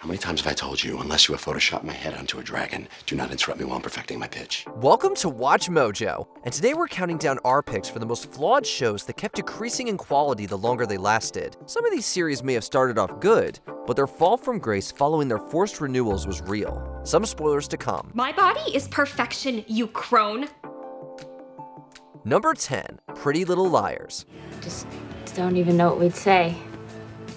How many times have I told you, unless you have photoshopped my head onto a dragon, do not interrupt me while I'm perfecting my pitch? Welcome to Watch Mojo, and today we're counting down our picks for the most flawed shows that kept decreasing in quality the longer they lasted. Some of these series may have started off good, but their fall from grace following their forced renewals was real. Some spoilers to come. My body is perfection, you crone. Number 10, Pretty Little Liars. Just don't even know what we'd say.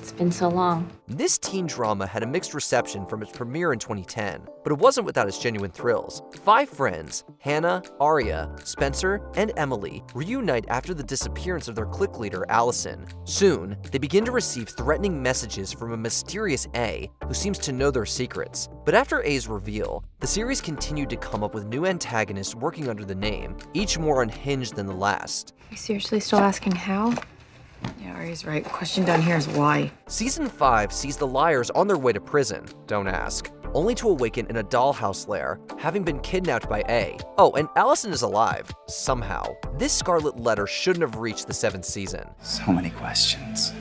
It's been so long. This teen drama had a mixed reception from its premiere in 2010, but it wasn't without its genuine thrills. Five friends, Hannah, Aria, Spencer, and Emily, reunite after the disappearance of their clique leader, Allison. Soon, they begin to receive threatening messages from a mysterious A who seems to know their secrets. But after A's reveal, the series continued to come up with new antagonists working under the name, each more unhinged than the last. Are you seriously still asking how? Yeah, Ari's right. The question down here is why. Season 5 sees the liars on their way to prison, don't ask, only to awaken in a dollhouse lair, having been kidnapped by A. Oh, and Allison is alive, somehow. This scarlet letter shouldn't have reached the 7th season. So many questions.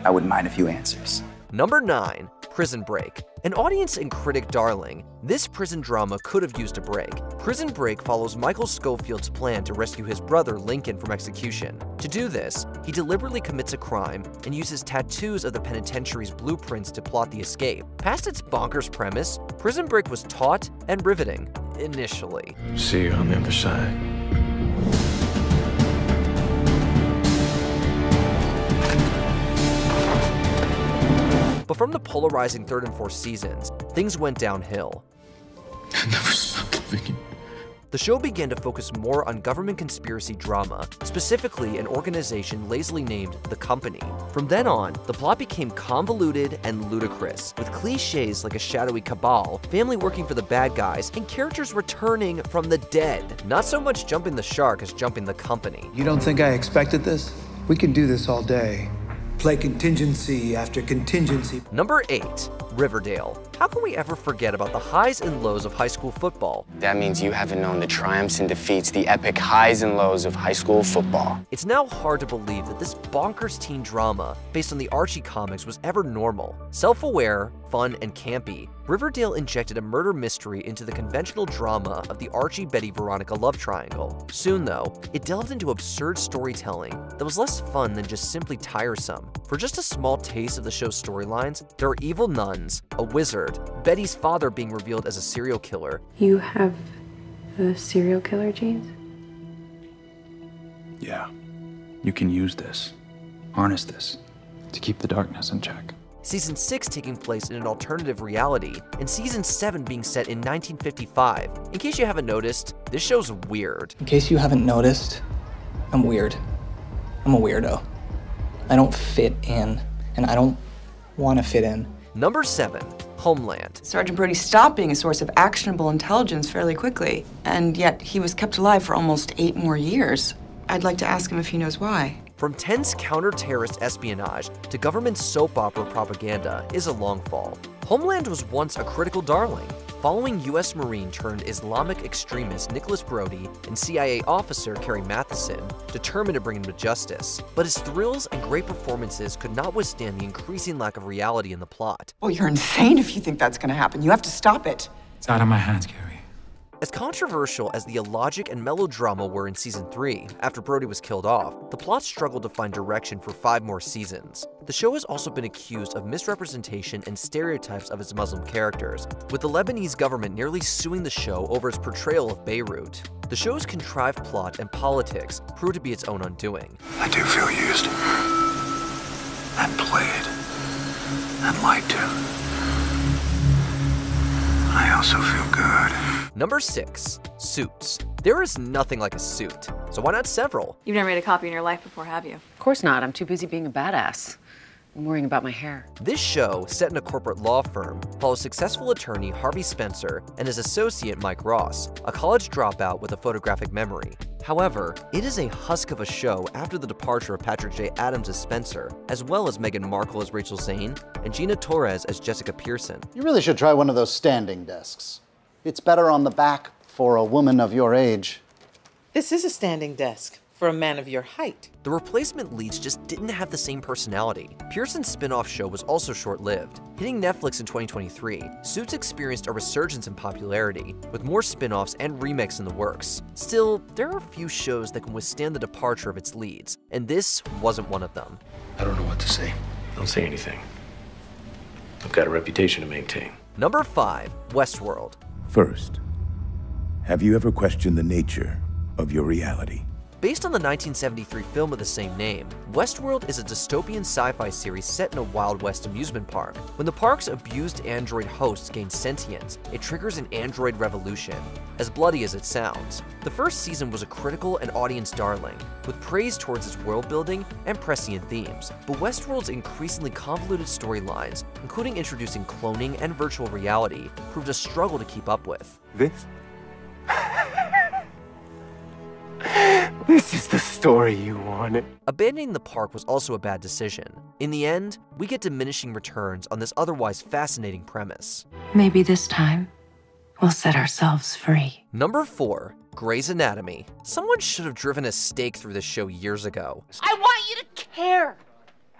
I wouldn't mind a few answers. Number 9, Prison Break. An audience and critic darling, this prison drama could have used a break. Prison Break follows Michael Schofield's plan to rescue his brother Lincoln from execution. To do this, he deliberately commits a crime and uses tattoos of the penitentiary's blueprints to plot the escape. Past its bonkers premise, Prison Break was taut and riveting, initially. See you on the other side. But from the polarizing 3rd and 4th seasons, things went downhill. I never stopped living. The show began to focus more on government conspiracy drama, specifically an organization lazily named The Company. From then on, the plot became convoluted and ludicrous, with cliches like a shadowy cabal, family working for the bad guys, and characters returning from the dead. Not so much jumping the shark as jumping the company. You don't think I expected this? We can do this all day. Play contingency after contingency. Number 8, Riverdale. How can we ever forget about the highs and lows of high school football? That means you haven't known the triumphs and defeats, the epic highs and lows of high school football. It's now hard to believe that this bonkers teen drama, based on the Archie comics, was ever normal. Self-aware, fun, and campy, Riverdale injected a murder mystery into the conventional drama of the Archie-Betty-Veronica love triangle. Soon, though, it delved into absurd storytelling that was less fun than just simply tiresome. For just a small taste of the show's storylines, there are evil nuns, a wizard, Betty's father being revealed as a serial killer. You have the serial killer genes? Yeah. You can use this, harness this, to keep the darkness in check. Season 6 taking place in an alternative reality, and Season 7 being set in 1955. In case you haven't noticed, this show's weird. In case you haven't noticed, I'm weird. I'm a weirdo. I don't fit in, and I don't want to fit in. Number 7, Homeland. Sergeant Brody stopped being a source of actionable intelligence fairly quickly, and yet he was kept alive for almost 8 more years. I'd like to ask him if he knows why. From tense counter-terrorist espionage to government soap opera propaganda is a long fall. Homeland was once a critical darling, following U.S. Marine turned Islamic extremist Nicholas Brody and CIA officer Carrie Matheson, determined to bring him to justice. But his thrills and great performances could not withstand the increasing lack of reality in the plot. Well, you're insane if you think that's gonna happen. You have to stop it. It's out of my hands, Carrie. As controversial as the illogic and melodrama were in Season 3, after Brody was killed off, the plot struggled to find direction for 5 more seasons. The show has also been accused of misrepresentation and stereotypes of its Muslim characters, with the Lebanese government nearly suing the show over its portrayal of Beirut. The show's contrived plot and politics proved to be its own undoing. I do feel used. And played. And lied to. I also feel good. Number 6, Suits. There is nothing like a suit, so why not several? You've never made a copy in your life before, have you? Of course not. I'm too busy being a badass. I'm worrying about my hair. This show, set in a corporate law firm, follows successful attorney Harvey Spencer and his associate Mike Ross, a college dropout with a photographic memory. However, it is a husk of a show after the departure of Patrick J. Adams as Spencer, as well as Meghan Markle as Rachel Zane, and Gina Torres as Jessica Pearson. You really should try one of those standing desks. It's better on the back for a woman of your age. This is a standing desk. for a man of your height. The replacement leads just didn't have the same personality. Pearson's spin-off show was also short-lived. Hitting Netflix in 2023, Suits experienced a resurgence in popularity, with more spin-offs and remakes in the works. Still, there are a few shows that can withstand the departure of its leads, and this wasn't one of them. I don't know what to say. Don't say anything. I've got a reputation to maintain. Number 5, Westworld. First, have you ever questioned the nature of your reality? Based on the 1973 film of the same name, Westworld is a dystopian sci-fi series set in a Wild West amusement park. When the park's abused android hosts gain sentience, it triggers an android revolution, as bloody as it sounds. The first season was a critical and audience darling, with praise towards its world building and prescient themes. But Westworld's increasingly convoluted storylines, including introducing cloning and virtual reality, proved a struggle to keep up with. This is the story you wanted. Abandoning the park was also a bad decision. In the end, we get diminishing returns on this otherwise fascinating premise. Maybe this time, we'll set ourselves free. Number 4, Grey's Anatomy. Someone should have driven a stake through this show years ago. I want you to care.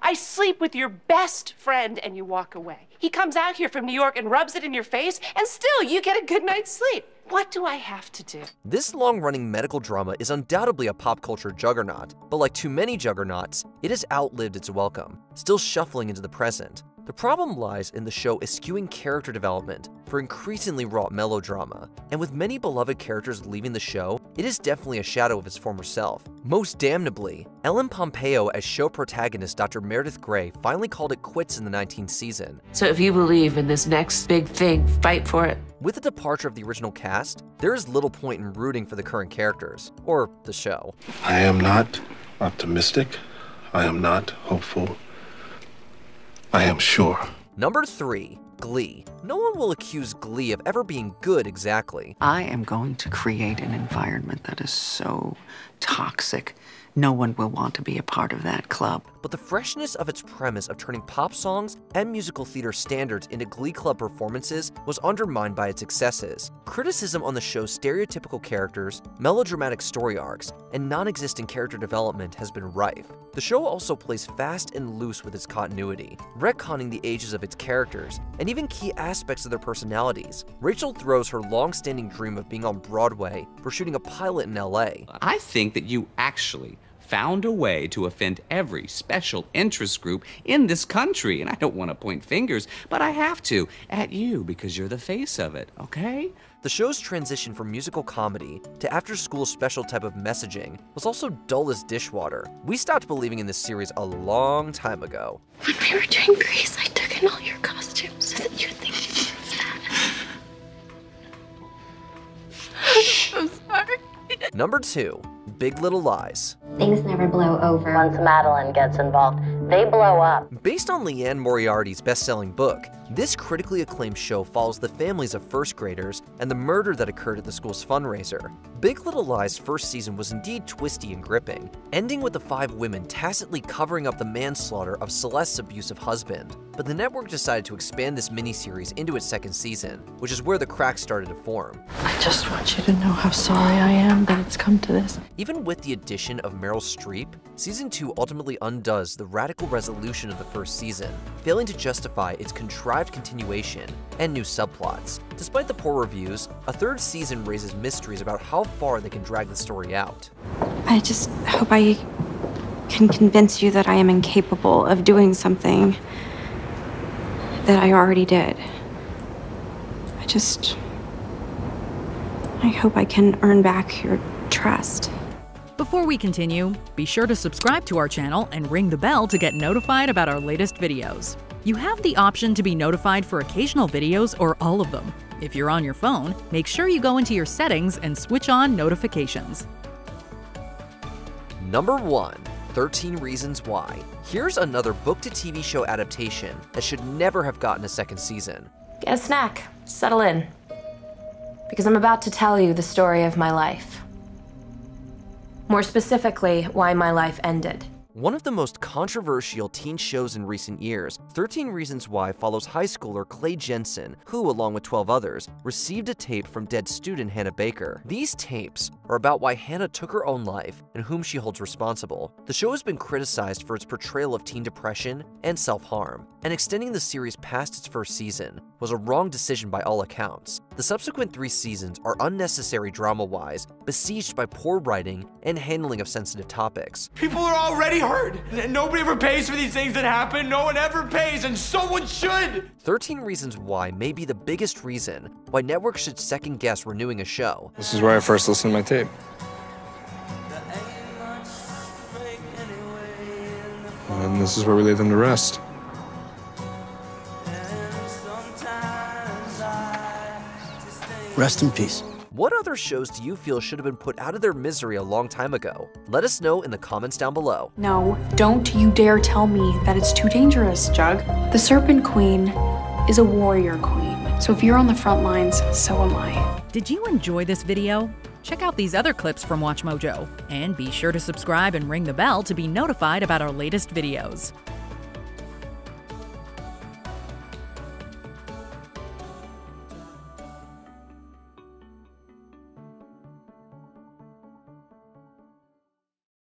I sleep with your best friend and you walk away. He comes out here from New York and rubs it in your face, and still you get a good night's sleep. What do I have to do? This long-running medical drama is undoubtedly a pop culture juggernaut, but like too many juggernauts, it has outlived its welcome, still shuffling into the present. The problem lies in the show eschewing character development for increasingly raw melodrama, and with many beloved characters leaving the show, it is definitely a shadow of its former self. Most damnably, Ellen Pompeo as show protagonist Dr. Meredith Grey finally called it quits in the 19th season. So if you believe in this next big thing, fight for it. With the departure of the original cast, there is little point in rooting for the current characters, or the show. I am not optimistic. I am not hopeful. I am sure. Number 3, Glee. No one will accuse Glee of ever being good exactly. I am going to create an environment that is so toxic, no one will want to be a part of that club. But the freshness of its premise of turning pop songs and musical theater standards into Glee Club performances was undermined by its excesses. Criticism on the show's stereotypical characters, melodramatic story arcs, and non-existent character development has been rife. The show also plays fast and loose with its continuity, retconning the ages of its characters, and even key aspects of their personalities. Rachel throws her long-standing dream of being on Broadway for shooting a pilot in LA. I think that you actually found a way to offend every special interest group in this country. And I don't want to point fingers, but I have to, at you, because you're the face of it, okay? The show's transition from musical comedy to after-school special type of messaging was also dull as dishwater. We stopped believing in this series a long time ago. When we were doing Grease, I took in all your costumes so that you would think you were fat. I'm sorry. Number 2, Big Little Lies. Things never blow over. Once Madeline gets involved, they blow up. Based on Leanne Moriarty's best-selling book, this critically acclaimed show follows the families of first graders and the murder that occurred at the school's fundraiser. Big Little Lies' first season was indeed twisty and gripping, ending with the 5 women tacitly covering up the manslaughter of Celeste's abusive husband. But the network decided to expand this miniseries into its second season, which is where the cracks started to form. I just want you to know how sorry I am that it's come to this. Even with the addition of Meryl Streep, Season 2 ultimately undoes the radical resolution of the first season, failing to justify its contrived continuation and new subplots. Despite the poor reviews, a third season raises mysteries about how far they can drag the story out. I just hope I can convince you that I am incapable of doing something that I already did. I hope I can earn back your trust. Before we continue, be sure to subscribe to our channel and ring the bell to get notified about our latest videos. You have the option to be notified for occasional videos or all of them. If you're on your phone, make sure you go into your settings and switch on notifications. Number 1, 13 Reasons Why. Here's another book-to-TV show adaptation that should never have gotten a second season. Get a snack. Settle in. Because I'm about to tell you the story of my life. More specifically, why my life ended. One of the most controversial teen shows in recent years, 13 Reasons Why follows high schooler Clay Jensen, who, along with 12 others, received a tape from dead student Hannah Baker. These tapes are about why Hannah took her own life and whom she holds responsible. The show has been criticized for its portrayal of teen depression and self-harm, and extending the series past its first season was a wrong decision by all accounts. The subsequent 3 seasons are unnecessary drama-wise, besieged by poor writing and handling of sensitive topics. People are already hurt. Nobody ever pays for these things that happen. No one ever pays, and someone should. 13 Reasons Why may be the biggest reason why networks should second-guess renewing a show. This is where I first listened to my tape. And this is where we lay them to rest. Rest in peace. What other shows do you feel should have been put out of their misery a long time ago? Let us know in the comments down below. No, don't you dare tell me that it's too dangerous, Jug. The Serpent Queen is a warrior queen. So if you're on the front lines, so am I. Did you enjoy this video? Check out these other clips from WatchMojo, and be sure to subscribe and ring the bell to be notified about our latest videos.